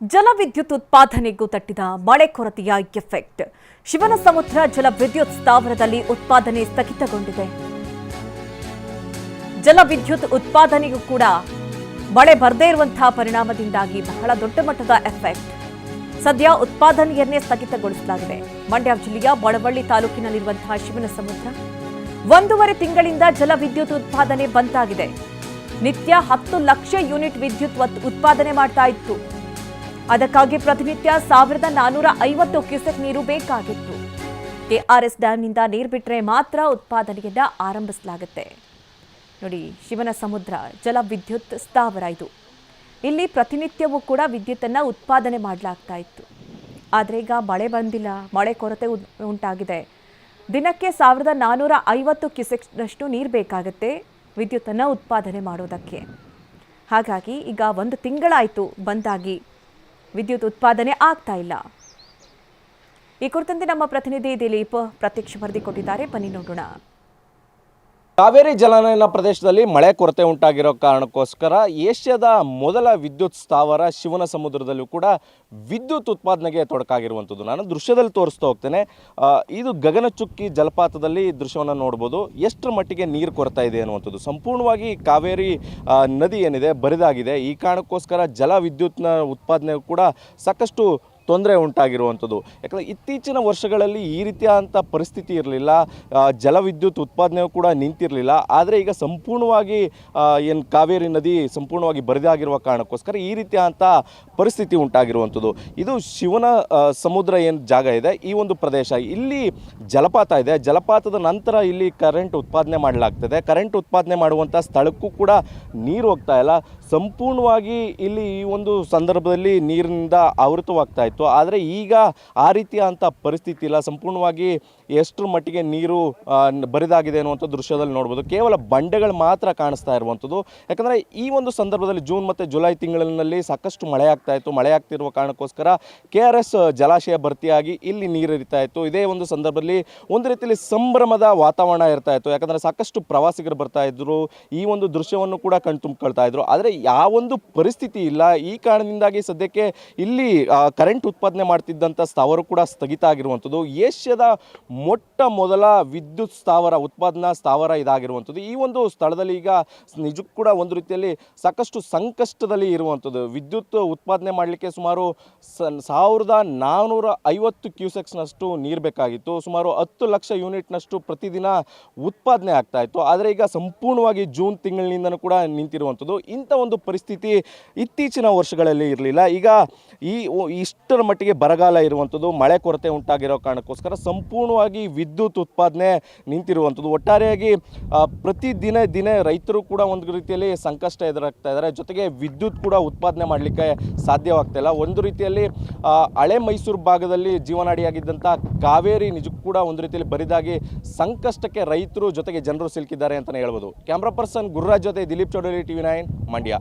ಜಲವಿದ್ಯುತ್ ಉತ್ಪಾದನೆಗೂ ತಟ್ಟಿದ ಮಳೆ ಕೊರತೆಯ ಎಫೆಕ್ಟ್. ಶಿವನಸಮುದ್ರ ಜಲವಿದ್ಯುತ್ ಸ್ಥಾವರದಲ್ಲಿ ಉತ್ಪಾದನೆ ಸ್ಥಗಿತಗೊಂಡಿದೆ. ಜಲವಿದ್ಯುತ್ ಉತ್ಪಾದನೆಗೂ ಕೂಡ ಮಳೆ ಬರದೇ ಇರುವಂತಹ ಪರಿಣಾಮದಿಂದಾಗಿ ಬಹಳ ದೊಡ್ಡ ಮಟ್ಟದ ಎಫೆಕ್ಟ್. ಸದ್ಯ ಉತ್ಪಾದನೆಯನ್ನೇ ಸ್ಥಗಿತಗೊಳಿಸಲಾಗಿದೆ. ಮಂಡ್ಯ ಜಿಲ್ಲೆಯ ಬಳವಳ್ಳಿ ತಾಲೂಕಿನಲ್ಲಿರುವಂತಹ ಶಿವನಸಮುದ್ರ 1.5 ತಿಂಗಳಿಂದ ಜಲವಿದ್ಯುತ್ ಉತ್ಪಾದನೆ ಬಂದಾಗಿದೆ. ನಿತ್ಯ 10 ಲಕ್ಷ ಯೂನಿಟ್ ವಿದ್ಯುತ್ ಉತ್ಪಾದನೆ ಮಾಡ್ತಾ ಇತ್ತು. ಅದಕ್ಕಾಗಿ ಪ್ರತಿನಿತ್ಯ 1450 ಕ್ಯೂಸೆಕ್ ನೀರು ಬೇಕಾಗಿತ್ತು. ಕೆಆರ್ಎಸ್ ಡ್ಯಾಂನಿಂದ ನೀರು ಬಿಟ್ಟರೆ ಮಾತ್ರ ಉತ್ಪಾದನೆಯನ್ನ ಆರಂಭಿಸಲಾಗುತ್ತೆ. ನೋಡಿ, ಶಿವನಸಮುದ್ರ ಜಲವಿದ್ಯುತ್ ಸ್ಥಾವರ ಇದು. ಇಲ್ಲಿ ಪ್ರತಿನಿತ್ಯವೂ ಕೂಡ ವಿದ್ಯುತ್ತನ್ನು ಉತ್ಪಾದನೆ ಮಾಡಲಾಗ್ತಾ ಇತ್ತು. ಆದರೆ ಈಗ ಮಳೆ ಬಂದಿಲ್ಲ, ಮಳೆ ಕೊರತೆ ಉಂಟಾಗಿದೆ. ದಿನಕ್ಕೆ 1450 ಕ್ಯೂಸೆಕ್ನಷ್ಟು ನೀರು ಬೇಕಾಗುತ್ತೆ ವಿದ್ಯುತ್ತನ್ನು ಉತ್ಪಾದನೆ ಮಾಡೋದಕ್ಕೆ. ಹಾಗಾಗಿ ಈಗ 1 ತಿಂಗಳಾಯಿತು ಬಂದಾಗಿ ವಿದ್ಯುತ್ ಉತ್ಪಾದನೆ ಆಗ್ತಾ ಇಲ್ಲ. ಈ ಕುರಿತಂತೆ ನಮ್ಮ ಪ್ರತಿನಿಧಿ ದಿಲೀಪ್ ಪ್ರತ್ಯಕ್ಷ ವರದಿ ಕೊಟ್ಟಿದ್ದಾರೆ, ಬನ್ನಿ ನೋಡೋಣ. ಕಾವೇರಿ ಜಲಾನಯನ ಪ್ರದೇಶದಲ್ಲಿ ಮಳೆ ಕೊರತೆ ಉಂಟಾಗಿರೋ ಕಾರಣಕ್ಕೋಸ್ಕರ ಏಷ್ಯಾದ ಮೊದಲ ವಿದ್ಯುತ್ ಸ್ಥಾವರ ಶಿವನಸಮುದ್ರದಲ್ಲೂ ಕೂಡ ವಿದ್ಯುತ್ ಉತ್ಪಾದನೆಗೆ ತೊಡಕಾಗಿರುವಂಥದ್ದು. ನಾನು ದೃಶ್ಯದಲ್ಲಿ ತೋರಿಸ್ತಾ ಹೋಗ್ತೇನೆ. ಇದು ಗಗನಚುಕ್ಕಿ ಜಲಪಾತದಲ್ಲಿ ದೃಶ್ಯವನ್ನು ನೋಡ್ಬೋದು. ಎಷ್ಟರ ಮಟ್ಟಿಗೆ ನೀರು ಕೊರತೆ ಇದೆ ಅನ್ನುವಂಥದ್ದು. ಸಂಪೂರ್ಣವಾಗಿ ಕಾವೇರಿ ನದಿ ಏನಿದೆ ಬರಿದಾಗಿದೆ. ಈ ಕಾರಣಕ್ಕೋಸ್ಕರ ಜಲ ವಿದ್ಯುತ್ನ ಉತ್ಪಾದನೆ ಕೂಡ ಸಾಕಷ್ಟು ತೊಂದರೆ ಉಂಟಾಗಿರುವಂಥದ್ದು. ಯಾಕಂದರೆ ಇತ್ತೀಚಿನ ವರ್ಷಗಳಲ್ಲಿ ಈ ರೀತಿಯಾದಂಥ ಪರಿಸ್ಥಿತಿ ಇರಲಿಲ್ಲ. ಜಲವಿದ್ಯುತ್ ಉತ್ಪಾದನೆಯೂ ಕೂಡ ನಿಂತಿರಲಿಲ್ಲ. ಆದರೆ ಈಗ ಸಂಪೂರ್ಣವಾಗಿ ಏನು ಕಾವೇರಿ ನದಿ ಸಂಪೂರ್ಣವಾಗಿ ಬರಿದಾಗಿರುವ ಕಾರಣಕ್ಕೋಸ್ಕರ ಈ ರೀತಿಯಾದಂಥ ಪರಿಸ್ಥಿತಿ ಉಂಟಾಗಿರುವಂಥದ್ದು. ಇದು ಶಿವನ ಸಮುದ್ರ ಏನು ಜಾಗ ಇದೆ, ಈ ಒಂದು ಪ್ರದೇಶ, ಇಲ್ಲಿ ಜಲಪಾತ ಇದೆ. ಜಲಪಾತದ ನಂತರ ಇಲ್ಲಿ ಕರೆಂಟ್ ಉತ್ಪಾದನೆ ಮಾಡಲಾಗ್ತದೆ. ಕರೆಂಟ್ ಉತ್ಪಾದನೆ ಮಾಡುವಂಥ ಸ್ಥಳಕ್ಕೂ ಕೂಡ ನೀರು ಹೋಗ್ತಾ ಇಲ್ಲ. ಸಂಪೂರ್ಣವಾಗಿ ಇಲ್ಲಿ ಈ ಒಂದು ಸಂದರ್ಭದಲ್ಲಿ ನೀರಿನಿಂದ ಆವೃತವಾಗ್ತಾ ಇತ್ತು. ಆದರೆ ಈಗ ಆ ರೀತಿಯಾದಂಥ ಪರಿಸ್ಥಿತಿ ಇಲ್ಲ. ಸಂಪೂರ್ಣವಾಗಿ ಎಷ್ಟರ ಮಟ್ಟಿಗೆ ನೀರು ಬರಿದಾಗಿದೆ ಅನ್ನುವಂಥ ದೃಶ್ಯದಲ್ಲಿ ನೋಡ್ಬೋದು. ಕೇವಲ ಬಂಡೆಗಳು ಮಾತ್ರ ಕಾಣಿಸ್ತಾ ಇರುವಂಥದ್ದು. ಯಾಕಂದರೆ ಈ ಒಂದು ಸಂದರ್ಭದಲ್ಲಿ ಜೂನ್ ಮತ್ತು ಜುಲೈ ತಿಂಗಳಿನಲ್ಲಿ ಸಾಕಷ್ಟು ಮಳೆ ಆಗ್ತಾ ಇತ್ತು. ಮಳೆ ಆಗ್ತಿರುವ ಕಾರಣಕ್ಕೋಸ್ಕರ KRS ಜಲಾಶಯ ಭರ್ತಿಯಾಗಿ ಇಲ್ಲಿ ನೀರು ಇರ್ತಾ ಇತ್ತು. ಇದೇ ಒಂದು ಸಂದರ್ಭದಲ್ಲಿ ಒಂದು ರೀತಿಯಲ್ಲಿ ಸಂಭ್ರಮದ ವಾತಾವರಣ ಇರ್ತಾ ಇತ್ತು. ಯಾಕಂದರೆ ಸಾಕಷ್ಟು ಪ್ರವಾಸಿಗರು ಬರ್ತಾ ಇದ್ರು. ಈ ಒಂದು ದೃಶ್ಯವನ್ನು ಕೂಡ ಕಣ್ತುಂಬಿಕೊಳ್ತಾ ಇದ್ರು. ಆದರೆ ಯಾವೊಂದು ಪರಿಸ್ಥಿತಿ ಇಲ್ಲ. ಈ ಕಾರಣದಿಂದಾಗಿ ಸದ್ಯಕ್ಕೆ ಇಲ್ಲಿ ಕರೆಂಟ್ ಉತ್ಪಾದನೆ ಮಾಡ್ತಿದ್ದಂಥ ಸ್ಥಾವರ ಕೂಡ ಸ್ಥಗಿತ ಆಗಿರುವಂಥದ್ದು. ಏಷ್ಯಾದ ಮೊಟ್ಟ ಮೊದಲ ವಿದ್ಯುತ್ ಸ್ಥಾವರ, ಉತ್ಪಾದನಾ ಸ್ಥಾವರ ಇದಾಗಿರುವಂಥದ್ದು. ಈ ಒಂದು ಸ್ಥಳದಲ್ಲಿ ಈಗ ನಿಜಕ್ಕೂ ಕೂಡ ಒಂದು ರೀತಿಯಲ್ಲಿ ಸಾಕಷ್ಟು ಸಂಕಷ್ಟದಲ್ಲಿ ಇರುವಂಥದ್ದು. ವಿದ್ಯುತ್ ಉತ್ಪಾದನೆ ಮಾಡಲಿಕ್ಕೆ ಸುಮಾರು 1450 ಕ್ಯೂಸೆಕ್ಸ್ನಷ್ಟು ನೀರು ಬೇಕಾಗಿತ್ತು. ಸುಮಾರು 10 ಲಕ್ಷ ಯೂನಿಟ್ನಷ್ಟು ಪ್ರತಿದಿನ ಉತ್ಪಾದನೆ ಆಗ್ತಾ ಇತ್ತು. ಆದರೆ ಈಗ ಸಂಪೂರ್ಣವಾಗಿ ಜೂನ್ ತಿಂಗಳಿನಿಂದನೂ ಕೂಡ ನಿಂತಿರುವಂಥದ್ದು. ಇಂಥ ಒಂದು ಪರಿಸ್ಥಿತಿ ಇತ್ತೀಚಿನ ವರ್ಷಗಳಲ್ಲಿ ಇರಲಿಲ್ಲ. ಈಗ ಇಷ್ಟರ ಮಟ್ಟಿಗೆ ಬರಗಾಲ ಇರುವಂಥದ್ದು, ಮಳೆ ಕೊರತೆ ಉಂಟಾಗಿರೋ ಕಾರಣಕ್ಕೋಸ್ಕರ ಸಂಪೂರ್ಣವಾಗಿ ವಿದ್ಯುತ್ ಉತ್ಪಾದನೆ ನಿಂತಿರುವಂಥದ್ದು. ಒಟ್ಟಾರೆಯಾಗಿ ದಿನ ರೈತರು ಕೂಡ ಒಂದು ರೀತಿಯಲ್ಲಿ ಸಂಕಷ್ಟ ಎದುರಾಗ್ತಾ ಇದ್ದಾರೆ. ಜೊತೆಗೆ ವಿದ್ಯುತ್ ಕೂಡ ಉತ್ಪಾದನೆ ಮಾಡಲಿಕ್ಕೆ ಸಾಧ್ಯವಾಗ್ತಾ ಇಲ್ಲ. ಒಂದು ರೀತಿಯಲ್ಲಿ ಹಳೆ ಮೈಸೂರು ಭಾಗದಲ್ಲಿ ಜೀವನಾಡಿಯಾಗಿದ್ದಂಥ ಕಾವೇರಿ ನಿಜಕ್ಕೂ ಕೂಡ ಒಂದು ರೀತಿಯಲ್ಲಿ ಬರಿದಾಗಿ ಸಂಕಷ್ಟಕ್ಕೆ ರೈತರು ಜೊತೆಗೆ ಜನರು ಸಿಲುಕಿದ್ದಾರೆ ಅಂತಲೇ ಹೇಳ್ಬೋದು. ಕ್ಯಾಮ್ರಾ ಪರ್ಸನ್ ಗುರುರಾಜ್ ಜೊತೆ ದಿಲೀಪ್ ಚೌಡರಿ, TV9 ಮಂಡ್ಯ.